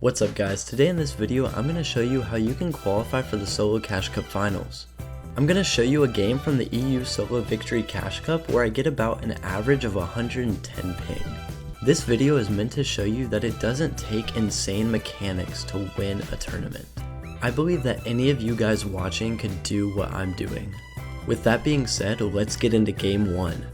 What's up guys, today in this video I'm going to show you how you can qualify for the Solo Cash Cup finals. I'm going to show you a game from the EU Solo Victory Cash Cup where I get about an average of 110 ping. This video is meant to show you that it doesn't take insane mechanics to win a tournament. I believe that any of you guys watching could do what I'm doing. With that being said, let's get into game 1.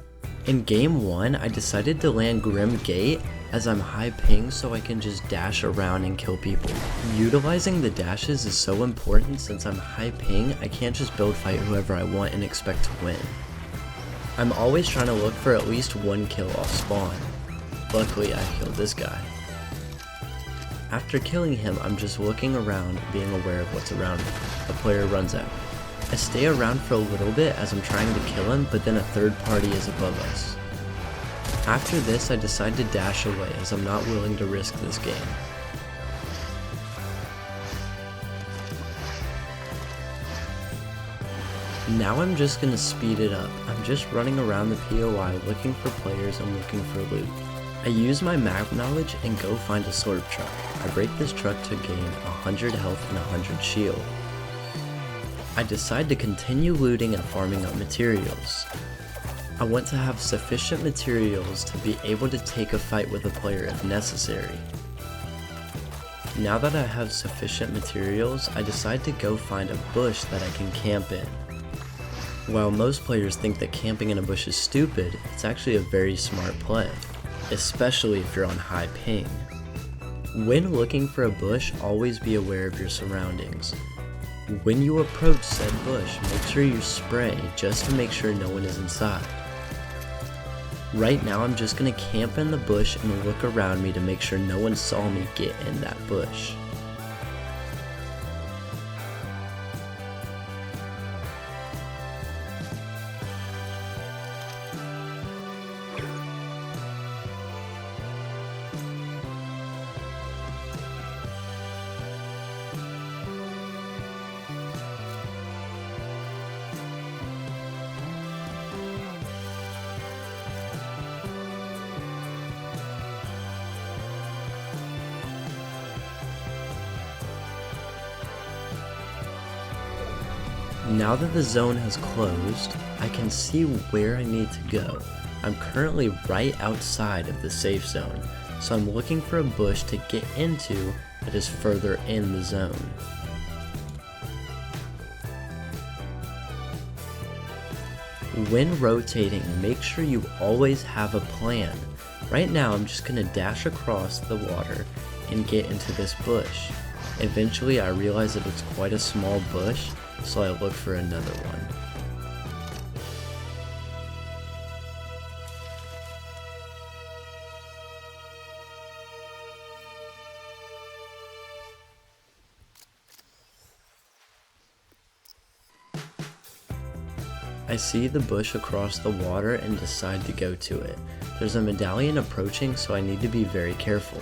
In game 1, I decided to land Grim Gate as I'm high ping so I can just dash around and kill people. Utilizing the dashes is so important since I'm high ping, I can't just build fight whoever I want and expect to win. I'm always trying to look for at least one kill off spawn. Luckily I killed this guy. After killing him, I'm just looking around, being aware of what's around me. A player runs at me. I stay around for a little bit as I'm trying to kill him, but then a third party is above us. After this, I decide to dash away as I'm not willing to risk this game. Now I'm just gonna speed it up. I'm just running around the POI looking for players and looking for loot. I use my map knowledge and go find a slurp truck. I break this truck to gain 100 health and 100 shield. I decide to continue looting and farming up materials. I want to have sufficient materials to be able to take a fight with a player if necessary. Now that I have sufficient materials, I decide to go find a bush that I can camp in. While most players think that camping in a bush is stupid, it's actually a very smart play, especially if you're on high ping. When looking for a bush, always be aware of your surroundings. When you approach said bush, make sure you spray just to make sure no one is inside. Right now I'm just going to camp in the bush and look around me to make sure no one saw me get in that bush. Now that the zone has closed, I can see where I need to go. I'm currently right outside of the safe zone, so I'm looking for a bush to get into that is further in the zone. When rotating, make sure you always have a plan. Right now I'm just going to dash across the water and get into this bush. Eventually I realize that it's quite a small bush, so I look for another one. I see the bush across the water and decide to go to it. There's a medallion approaching, so I need to be very careful.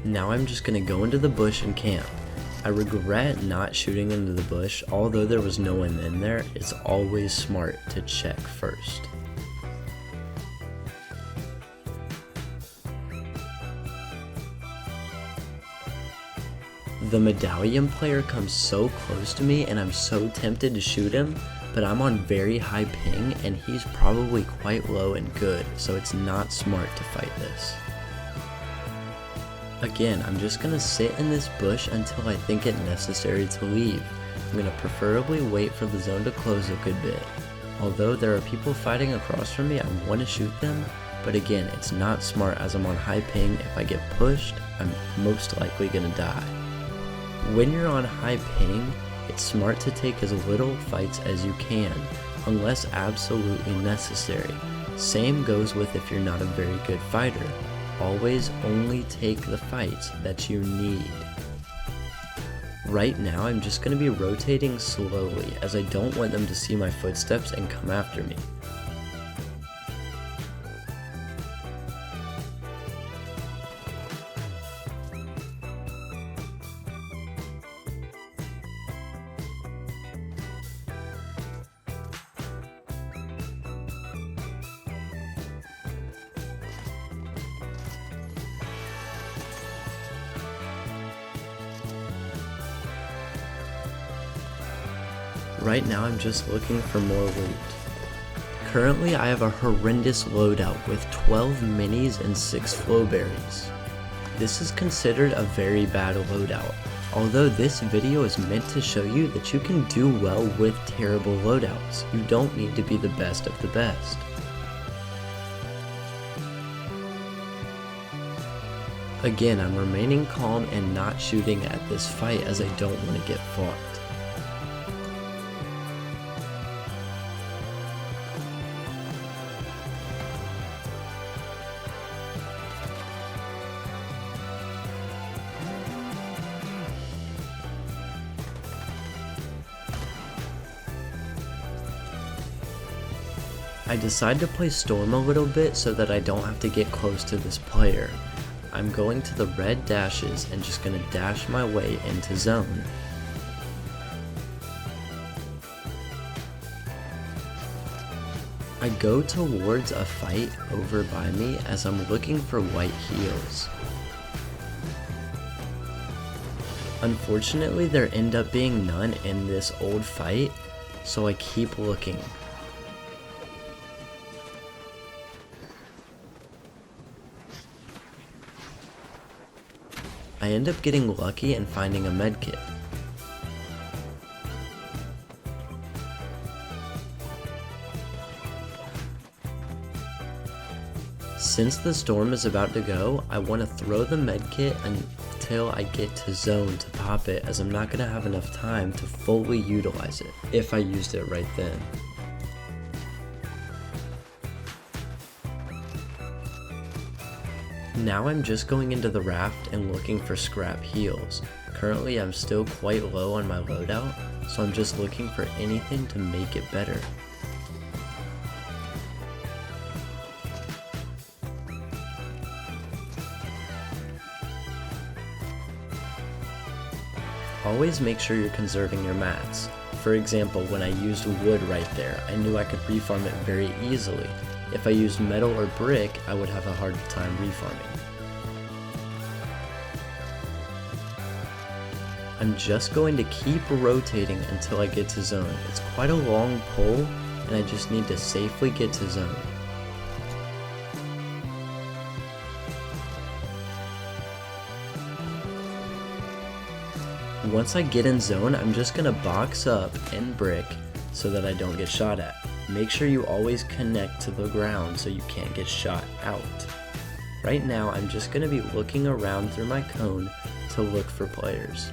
Now I'm just gonna go into the bush and camp. I regret not shooting into the bush, although there was no one in there. It's always smart to check first. The medallion player comes so close to me and I'm so tempted to shoot him, but I'm on very high ping and he's probably quite low and good, so it's not smart to fight this. Again, I'm just going to sit in this bush until I think it necessary to leave. I'm going to preferably wait for the zone to close a good bit. Although there are people fighting across from me, I want to shoot them, but again, it's not smart as I'm on high ping. If I get pushed, I'm most likely going to die. When you're on high ping, it's smart to take as little fights as you can, unless absolutely necessary. Same goes with if you're not a very good fighter. Always only take the fights that you need. Right now I'm just going to be rotating slowly as I don't want them to see my footsteps and come after me. Right now I'm just looking for more loot. Currently I have a horrendous loadout with 12 minis and 6 flowberries. This is considered a very bad loadout, although this video is meant to show you that you can do well with terrible loadouts. You don't need to be the best of the best. Again, I'm remaining calm and not shooting at this fight as I don't want to get fought. I decide to play Storm a little bit so that I don't have to get close to this player. I'm going to the red dashes and just going to dash my way into zone. I go towards a fight over by me as I'm looking for white heals. Unfortunately, there end up being none in this old fight, so I keep looking. I end up getting lucky and finding a medkit. Since the storm is about to go, I want to throw the medkit until I get to zone to pop it, as I'm not going to have enough time to fully utilize it if I used it right then. Now I'm just going into the raft and looking for scrap heals. Currently I'm still quite low on my loadout, so I'm just looking for anything to make it better. Always make sure you're conserving your mats. For example, when I used wood right there, I knew I could refarm it very easily. If I used metal or brick, I would have a hard time refarming. I'm just going to keep rotating until I get to zone. It's quite a long pull, and I just need to safely get to zone. Once I get in zone, I'm just going to box up and brick so that I don't get shot at. Make sure you always connect to the ground so you can't get shot out. Right now, I'm just going to be looking around through my cone to look for players.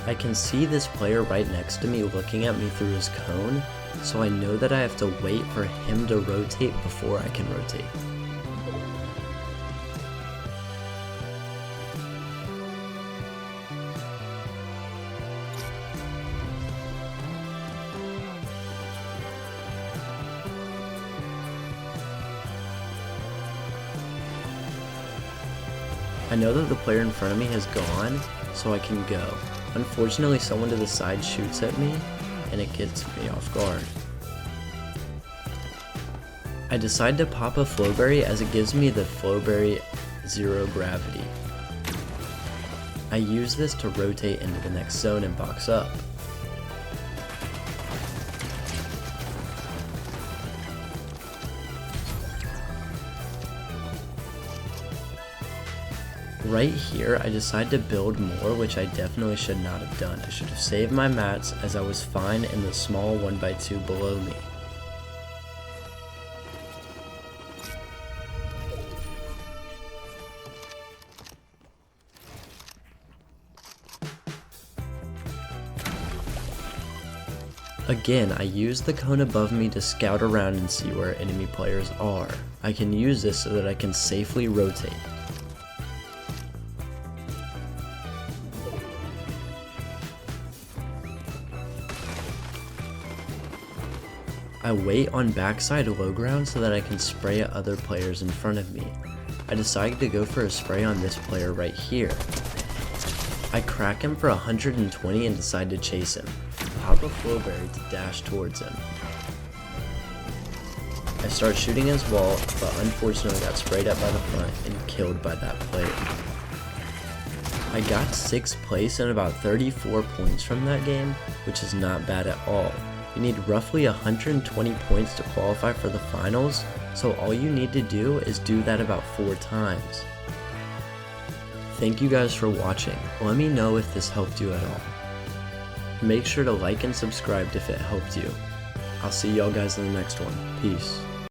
I can see this player right next to me looking at me through his cone, so I know that I have to wait for him to rotate before I can rotate. I know that the player in front of me has gone, so I can go. Unfortunately, someone to the side shoots at me, and it gets me off guard. I decide to pop a flowberry as it gives me the flowberry 0 gravity. I use this to rotate into the next zone and box up. Right here, I decide to build more, which I definitely should not have done. I should have saved my mats, as I was fine in the small 1x2 below me. Again, I use the cone above me to scout around and see where enemy players are. I can use this so that I can safely rotate. I wait on backside low ground so that I can spray at other players in front of me. I decided to go for a spray on this player right here. I crack him for 120 and decide to chase him. Pop a flowberry to dash towards him. I start shooting his wall, but unfortunately got sprayed at by the front and killed by that player. I got 6th place and about 34 points from that game, which is not bad at all. You need roughly 120 points to qualify for the finals, so all you need to do is do that about 4 times. Thank you guys for watching. Let me know if this helped you at all. Make sure to like and subscribe if it helped you. I'll see y'all guys in the next one. Peace.